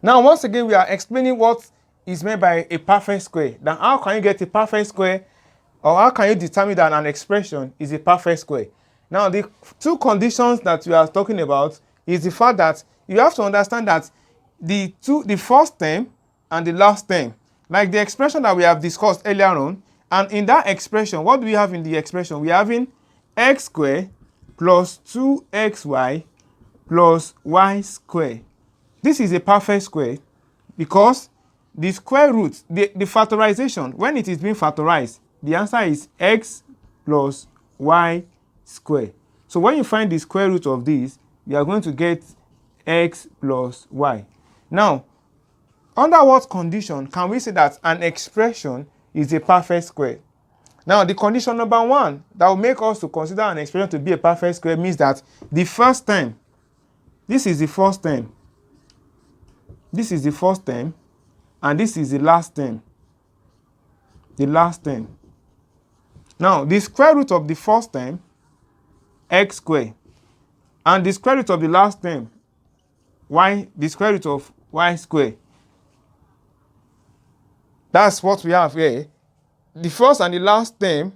Now, once again, we are explaining what is meant by a perfect square. Now, how can you get a perfect square, or how can you determine that an expression is a perfect square? Now, the two conditions that we are talking about is the fact that you have to understand that the first term and the last term, like the expression that we have discussed earlier on, and in that expression, what do we have in the expression? We are having x squared plus 2xy plus y squared. This is a perfect square because the square root, the factorization, when it is being factorized, the answer is x plus y squared. So when you find the square root of this, you are going to get x plus y. Now, under what condition can we say that an expression is a perfect square? Now, the condition number one that will make us to consider an expression to be a perfect square means that the first term, this is the first term, this is the first term, and this is the last term. The last term. Now, the square root of the first term, x squared, and the square root of the last term, y, the square root of y squared. That's what we have here. The first and the last term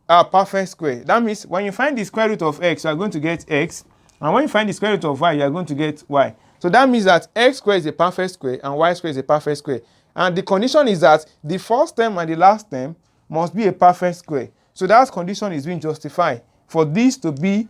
are perfect square. That means when you find the square root of x, you are going to get x. And when you find the square root of y, you are going to get y. So that means that x squared is a perfect square and y squared is a perfect square. And the condition is that the first term and the last term must be a perfect square. So that condition is being justified for this to be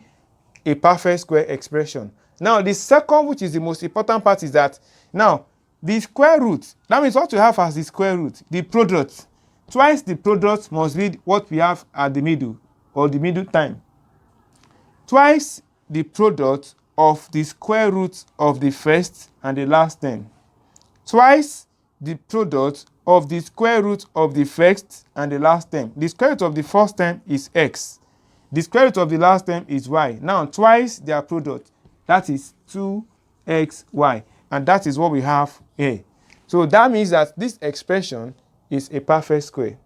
a perfect square expression. Now, the second, which is the most important part, is that now the square root, that means what you have as the square root, the product, twice the product must be what we have at the middle, or the middle time. Twice the product of the square root of the first and the last term. Twice the product of the square root of the first and the last term. The square root of the first term is x. The square root of the last term is y. Now, twice their product, that is 2xy. And that is what we have here. So that means that this expression is a perfect square.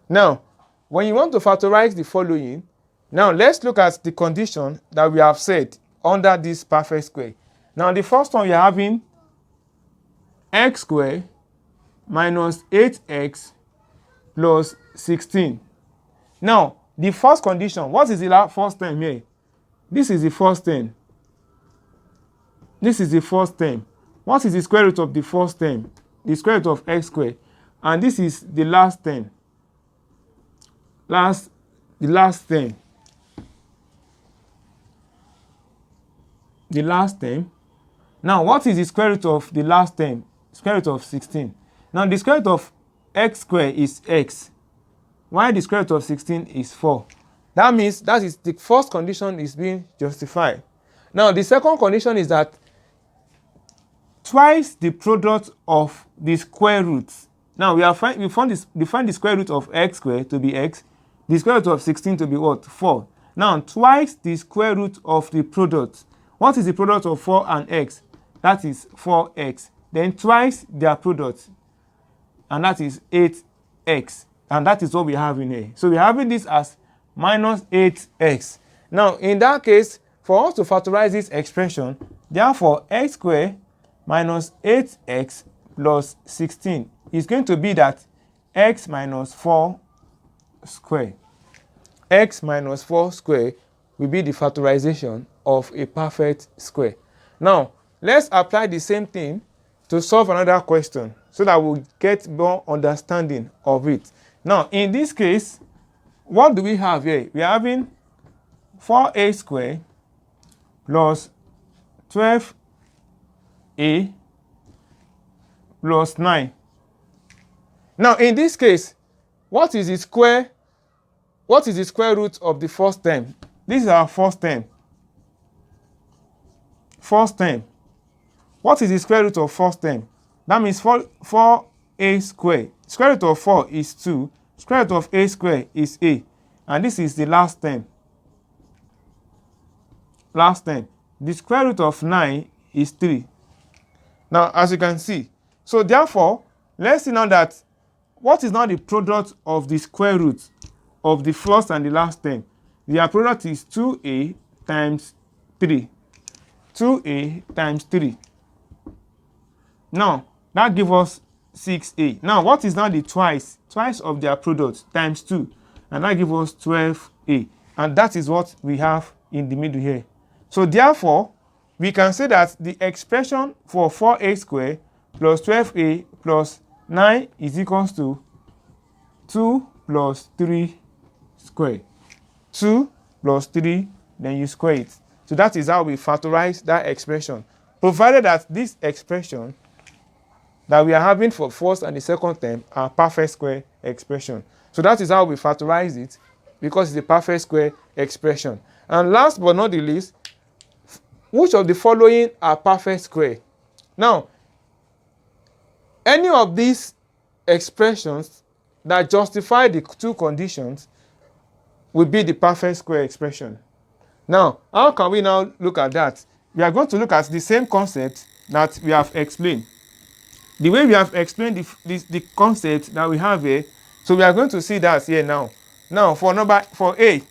Now, when you want to factorize the following, now let's look at the condition that we have said under this perfect square. Now, the first one we are having x squared minus 8x plus 16. Now, the first condition, what is the first term here? This is the first term. This is the first term. What is the square root of the first term? The square root of x squared. And this is the last term. The last term. The last term. Now, what is the square root of the last term? Square root of 16. Now, the square root of x squared is x, while the square root of 16 is 4. That means that is the first condition is being justified. Now, the second condition is that twice the product of the square roots. Now, we find the square root of x squared to be x, the square root of 16 to be what? 4. Now, twice the square root of the product. What is the product of 4 and x? That is 4x. Then twice their product, and that is 8x. And that is what we have in here. So we're having this as minus 8x. Now, in that case, for us to factorize this expression, therefore, x squared minus 8x plus 16 is going to be that x minus 4 squared. X minus 4 squared will be the factorization of a perfect square. Now, let's apply the same thing to solve another question so that we'll get more understanding of it. Now, in this case, what do we have here? We are having 4a squared plus 12a plus 9. Now, in this case, what is the square root of the first term? This is our first term. First term. What is the square root of first term? That means 4a squared. Square root of 4 is 2. Square root of a squared is a. And this is the last term. Last term. The square root of 9 is 3. Now, as you can see. So, therefore, let's see now that what is now the product of the square root of the first and the last term? Their product is 2a times 3. 2a times 3. Now, that gives us 6a. Now, what is now the twice? Twice of their product times 2. And that gives us 12a. And that is what we have in the middle here. So, therefore, we can say that the expression for 4a squared plus 12a plus 9 is equals to 2 plus 3 squared. 2 plus 3, then you square it. So that is how we factorize that expression, provided that this expression that we are having for first and the second term are perfect square expression. So that is how we factorize it, because it's a perfect square expression. And last but not the least, which of the following are perfect square? Now, any of these expressions that justify the two conditions will be the perfect square expression. Now, how can we now look at that? We are going to look at the same concept that we have explained. The way we have explained the concept that we have here, so we are going to see that here now. Now, for A,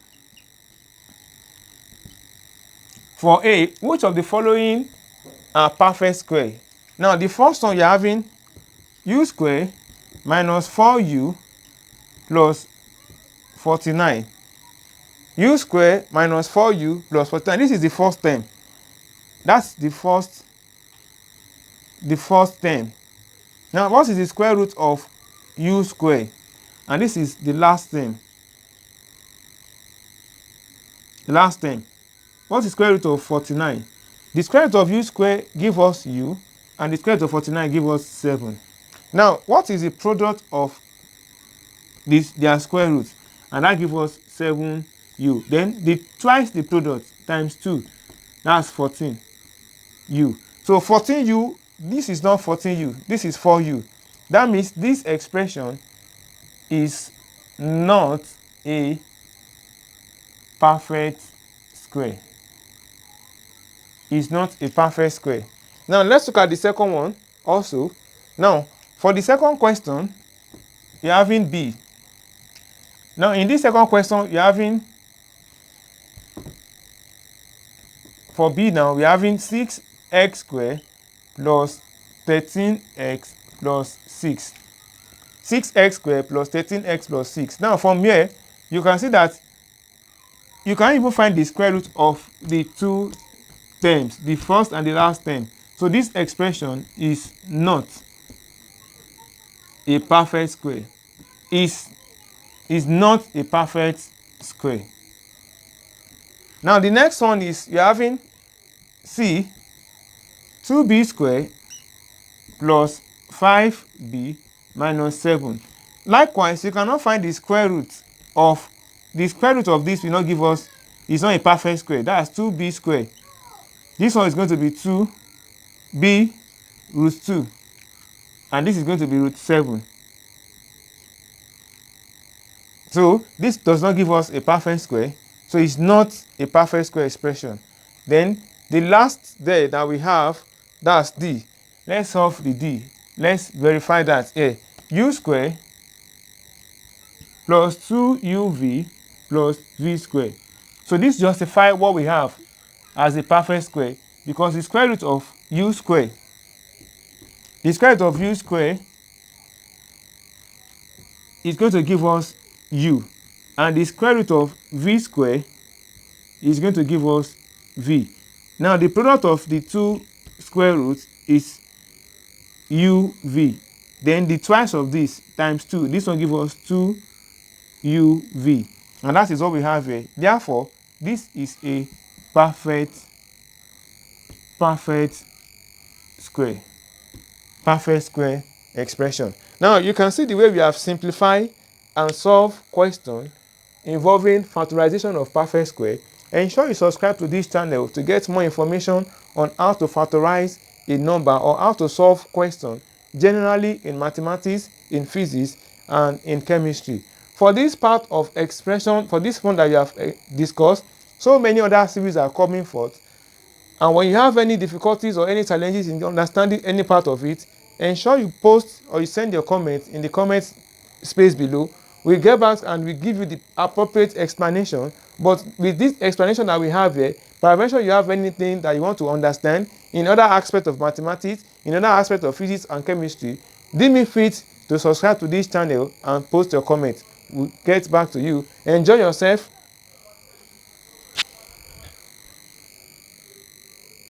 which of the following are perfect square? Now, the first one you're having u squared minus 4u plus 49. U squared minus 4u plus 49. This is the first term. That's the first term. Now, what is the square root of u squared? And this is the last term. The last term. What is the square root of 49? The square root of u squared gives us u, and the square root of 49 gives us 7. Now, what is the product of their square root? And that gives us 7u. Then twice the product times 2. That's 14u. So 14u, this is not 14u, this is 4u. That means this expression is not a perfect square. It's not a perfect square. Now let's look at the second one also. Now, for the second question, you're having b. Now, in this second question, you're having, for b now, we're having 6x squared plus 13x plus 6. 6x squared plus 13x plus 6. Now, from here, you can see that you can even find the square root of the two terms, the first and the last term. So this expression is not a perfect square. Is not a perfect square. Now the next one is you're having c 2b squared plus 5b minus 7. Likewise, you cannot find the square root of this will not give us, it's not a perfect square. That's 2b squared. This one is going to be 2b root 2. And this is going to be root 7. So this does not give us a perfect square. So it's not a perfect square expression. Then the last there that we have, that's d. Let's solve the d. Let's verify that here. U squared plus 2uv plus v squared. So this justifies what we have as a perfect square, because the square root of u squared, is going to give us u, and the square root of v squared is going to give us v. Now the product of the two square roots is uv. Then the twice of this times 2. This one gives us 2uv. And that is what we have here. Therefore, this is a perfect square. Perfect square expression. Now you can see the way we have simplified and solved questions involving factorization of perfect square. Ensure you subscribe to this channel to get more information on how to factorize a number or how to solve questions generally in mathematics, in physics, and in chemistry. For this part of expression, for this one that you have discussed, so many other series are coming forth. And when you have any difficulties or any challenges in understanding any part of it, ensure you post or you send your comment in the comment space below. We'll get back and we'll give you the appropriate explanation. But with this explanation that we have here, Peradventure you have anything that you want to understand in other aspects of mathematics, in other aspects of physics and chemistry, deem me fit to subscribe to this channel and post your comment. We'll get back to you. Enjoy yourself.